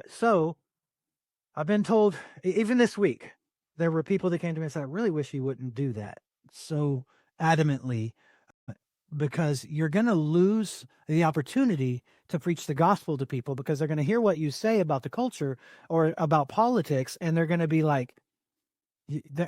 So I've been told, even this week, there were people that came to me and said, I really wish you wouldn't do that so adamantly, because you're going to lose the opportunity to preach the gospel to people, because they're going to hear what you say about the culture or about politics, and they're going to be like,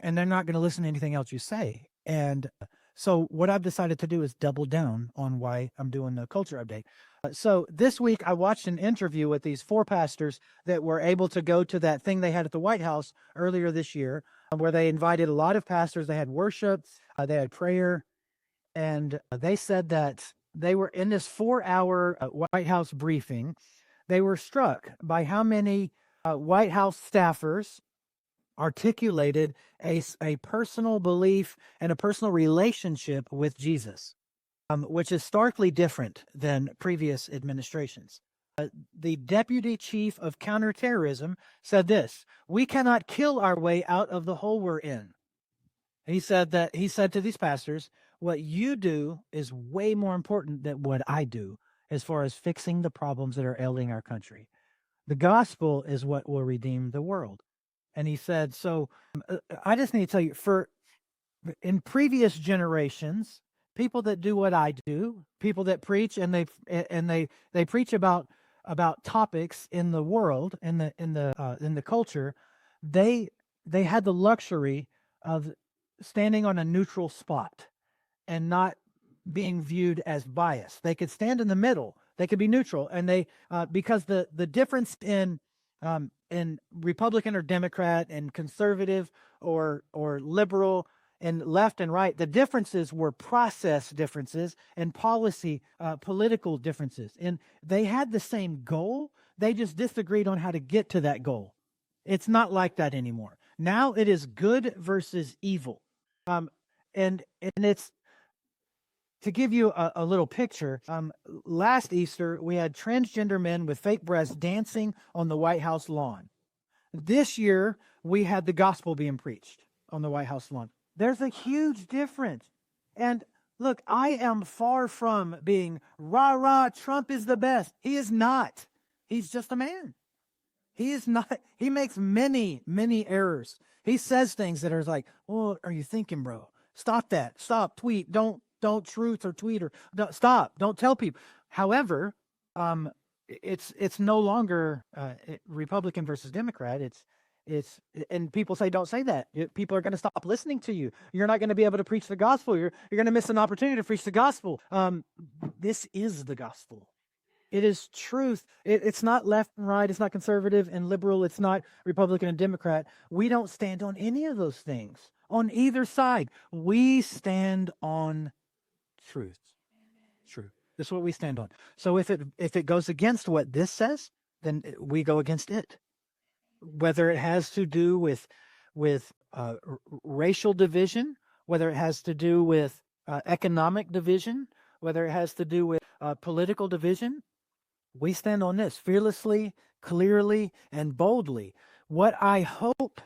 and they're not going to listen to anything else you say. And so what I've decided to do is double down on why I'm doing the culture update. So this week I watched an interview with these four pastors that were able to go to that thing they had at the White House earlier this year, where they invited a lot of pastors. They had worship, they had prayer, and they said that they were in this 4-hour White House briefing. They were struck by how many White House staffers articulated a personal belief and a personal relationship with Jesus, which is starkly different than previous administrations. The deputy chief of counterterrorism said this: "We cannot kill our way out of the hole we're in." He said to these pastors, "What you do is way more important than what I do as far as fixing the problems that are ailing our country. The gospel is what will redeem the world." And he said, so I just need to tell you, in previous generations, people that do what I do, people that preach and they preach about topics in the world, in the culture, they had the luxury of standing on a neutral spot and not being viewed as biased. They could stand in the middle. They could be neutral, and they because the difference in Republican or Democrat and conservative or liberal and left and right, the differences were process differences and policy political differences, and they had the same goal. They just disagreed on how to get to that goal. It's not like that anymore. Now it is good versus evil, and it's, to give you a little picture, last Easter, we had transgender men with fake breasts dancing on the White House lawn. This year, we had the gospel being preached on the White House lawn. There's a huge difference. And look, I am far from being rah, rah, Trump is the best. He is not. He's just a man. He is not. He makes many, many errors. He says things that are like, what are you thinking, bro? Stop that. Stop. Tweet. Don't truth or tweet, or stop. Don't tell people. However, it's no longer Republican versus Democrat. It's and people say, don't say that. People are going to stop listening to you. You're not going to be able to preach the gospel. You're going to miss an opportunity to preach the gospel. This is the gospel. It is truth. It's not left and right. It's not conservative and liberal. It's not Republican and Democrat. We don't stand on any of those things on either side. We stand on truth. Truth. This is what we stand on. So if it goes against what this says, then we go against it. Whether it has to do with racial division, whether it has to do with economic division, whether it has to do with political division, we stand on this fearlessly, clearly, and boldly. What I hope,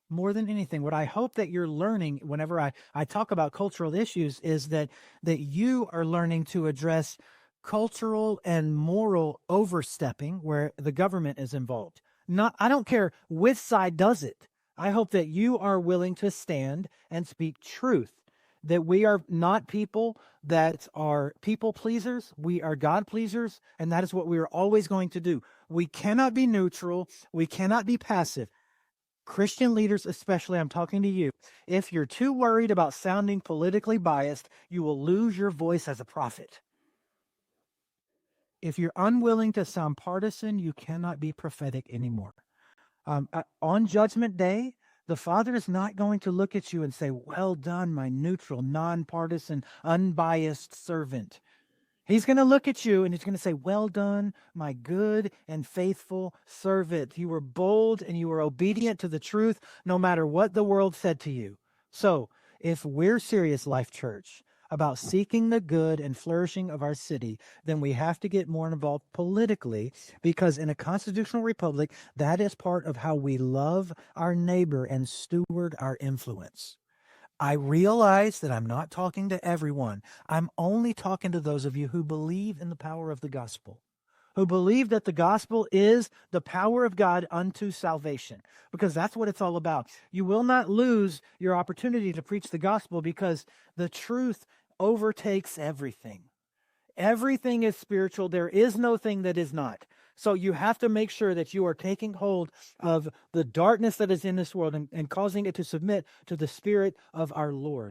more than anything, what I hope that you're learning whenever I talk about cultural issues is that you are learning to address cultural and moral overstepping where the government is involved. I don't care which side does it. I hope that you are willing to stand and speak truth, that we are not people that are people pleasers. We are God pleasers, and that is what we are always going to do. We cannot be neutral. We cannot be passive. Christian leaders, especially, I'm talking to you. If you're too worried about sounding politically biased, you will lose your voice as a prophet. If you're unwilling to sound partisan, you cannot be prophetic anymore. On Judgment Day, the Father is not going to look at you and say, well done, my neutral, nonpartisan, unbiased servant. He's going to look at you and he's going to say, well done, my good and faithful servant. You were bold and you were obedient to the truth, no matter what the world said to you. So if we're serious, Life Church, about seeking the good and flourishing of our city, then we have to get more involved politically, because in a constitutional republic, that is part of how we love our neighbor and steward our influence. I realize that I'm not talking to everyone. I'm only talking to those of you who believe in the power of the gospel, who believe that the gospel is the power of God unto salvation, because that's what it's all about. You will not lose your opportunity to preach the gospel because the truth overtakes everything. Everything is spiritual. There is no thing that is not. So you have to make sure that you are taking hold of the darkness that is in this world and causing it to submit to the Spirit of our Lord.